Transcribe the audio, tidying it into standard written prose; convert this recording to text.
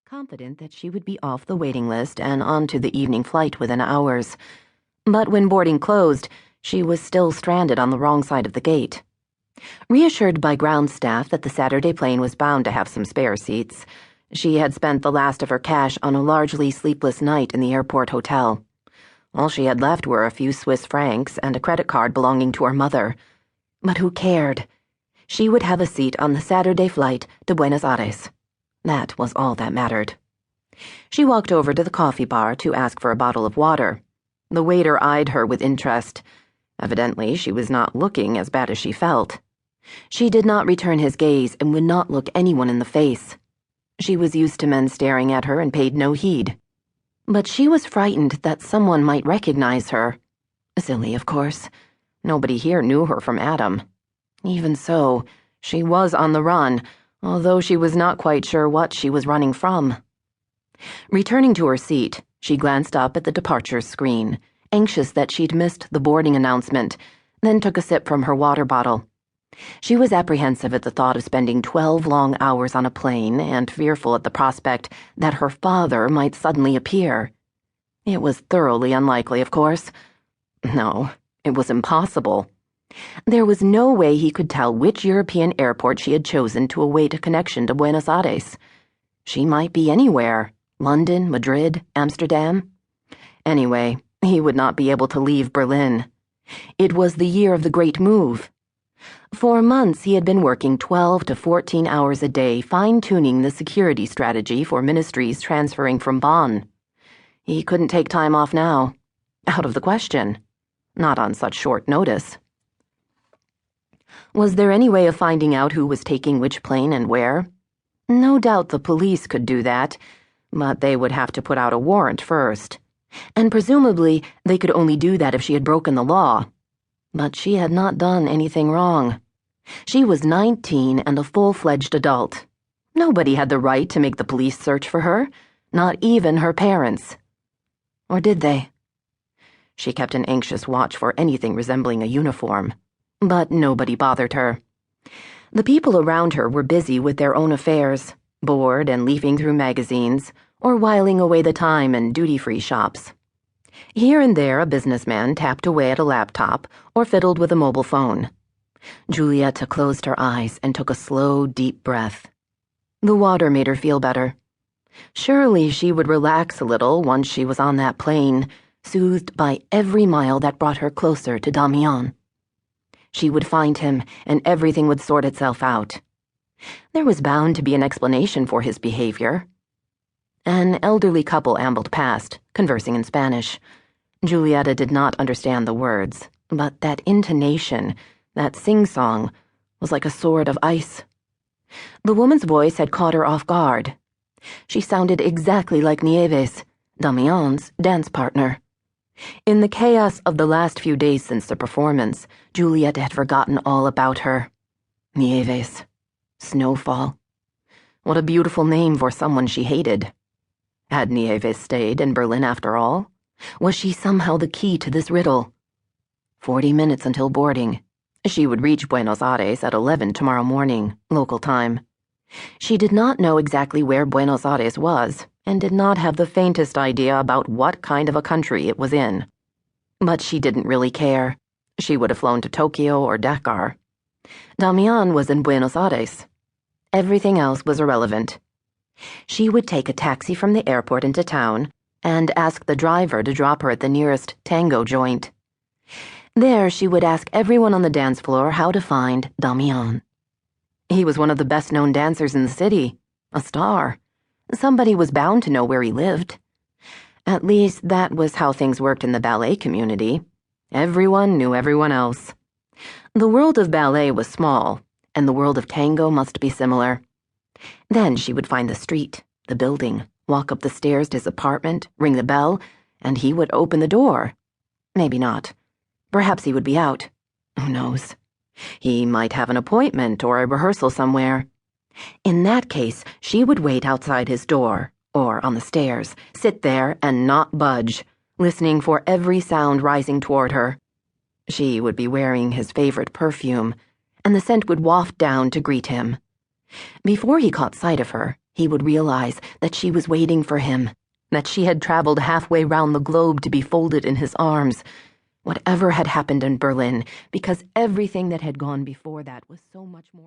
confident that she would be off the waiting list and onto the evening flight within hours. But when boarding closed, she was still stranded on the wrong side of the gate. Reassured by ground staff that the Saturday plane was bound to have some spare seats, she had spent the last of her cash on a largely sleepless night in the airport hotel. All she had left were a few Swiss francs and a credit card belonging to her mother. But who cared? She would have a seat on the Saturday flight to Buenos Aires. That was all that mattered. She walked over to the coffee bar to ask for a bottle of water. The waiter eyed her with interest. Evidently, she was not looking as bad as she felt. She did not return his gaze and would not look anyone in the face. She was used to men staring at her and paid no heed. But she was frightened that someone might recognize her. Silly, of course. Nobody here knew her from Adam. Even so, she was on the run, although she was not quite sure what she was running from. Returning to her seat, she glanced up at the departure screen, anxious that she'd missed the boarding announcement, then took a sip from her water bottle. She was apprehensive at the thought of spending 12 long hours on a plane and fearful at the prospect that her father might suddenly appear. It was thoroughly unlikely, of course. No, it was impossible. There was no way he could tell which European airport she had chosen to await a connection to Buenos Aires. She might be anywhere. London, Madrid, Amsterdam. Anyway, he would not be able to leave Berlin. It was the year of the great move. For months he had been working 12 to 14 hours a day, fine-tuning the security strategy for ministries transferring from Bonn. He couldn't take time off now. Out of the question. Not on such short notice. Was there any way of finding out who was taking which plane and where? No doubt the police could do that, but they would have to put out a warrant first. And presumably they could only do that if she had broken the law. But she had not done anything wrong. She was 19 and a full-fledged adult. Nobody had the right to make the police search for her, not even her parents. Or did they? She kept an anxious watch for anything resembling a uniform. But nobody bothered her. The people around her were busy with their own affairs, bored and leafing through magazines, or whiling away the time in duty-free shops. Here and there a businessman tapped away at a laptop or fiddled with a mobile phone. Giulietta closed her eyes and took a slow, deep breath. The water made her feel better. Surely she would relax a little once she was on that plane, soothed by every mile that brought her closer to Damián. She would find him, and everything would sort itself out. There was bound to be an explanation for his behavior. An elderly couple ambled past, conversing in Spanish. Giulietta did not understand the words, but that intonation, that sing-song, was like a sword of ice. The woman's voice had caught her off guard. She sounded exactly like Nieves, Damián's dance partner. In the chaos of the last few days since the performance, Giulietta had forgotten all about her. Nieves. Snowfall. What a beautiful name for someone she hated. Had Nieves stayed in Berlin after all? Was she somehow the key to this riddle? 40 minutes until boarding. She would reach Buenos Aires at 11 tomorrow morning, local time. She did not know exactly where Buenos Aires was, and did not have the faintest idea about what kind of a country it was in. But she didn't really care. She would have flown to Tokyo or Dakar. Damián was in Buenos Aires. Everything else was irrelevant. She would take a taxi from the airport into town and ask the driver to drop her at the nearest Tango joint. There she would ask everyone on the dance floor how to find Damián. He was one of the best-known dancers in the city, a star. Somebody was bound to know where he lived. At least that was how things worked in the ballet community. Everyone knew everyone else. The world of ballet was small, and the world of tango must be similar. Then she would find the street, the building, walk up the stairs to his apartment, ring the bell, and he would open the door. Maybe not. Perhaps he would be out. Who knows? He might have an appointment or a rehearsal somewhere. In that case, she would wait outside his door, or on the stairs, sit there and not budge, listening for every sound rising toward her. She would be wearing his favorite perfume, and the scent would waft down to greet him. Before he caught sight of her, He would realize that she was waiting for him, that she had traveled halfway round the globe to be folded in his arms. Whatever had happened in Berlin, because everything that had gone before that was so much more